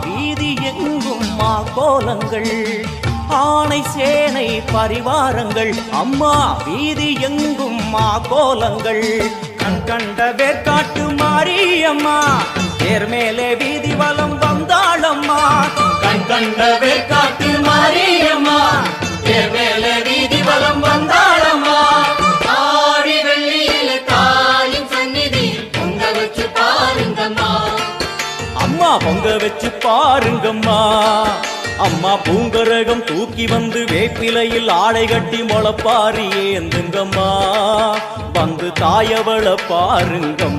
வீதி எங்கும் மா கோலங்கள், ஆணை சேனை பரிவாரங்கள். அம்மா வீதி எங்கும் மா கோலங்கள், கண் கண்ட வேற்காட்டு மாரியம்மா தேர் மேலே வீதி வலம் வந்தாளம்மா. கண் கண்ட வேற்காட்டு மாரியம்மா தேர் மேலே வீதி வலம் வந்தாளம்மா. ஆடி வெள்ளியில தாயின் சந்நிதி பொங்க வச்சு பாருங்கம்மா. அம்மா பொங்க வச்சு பாருங்கம்மா. அம்மா பூங்கரகம் தூக்கி வந்து வேப்பிலையில் ஆடை கட்டி முளப்பாரி ஏந்துங்கம்மா. வந்து தாயவள பாருங்கம்மா.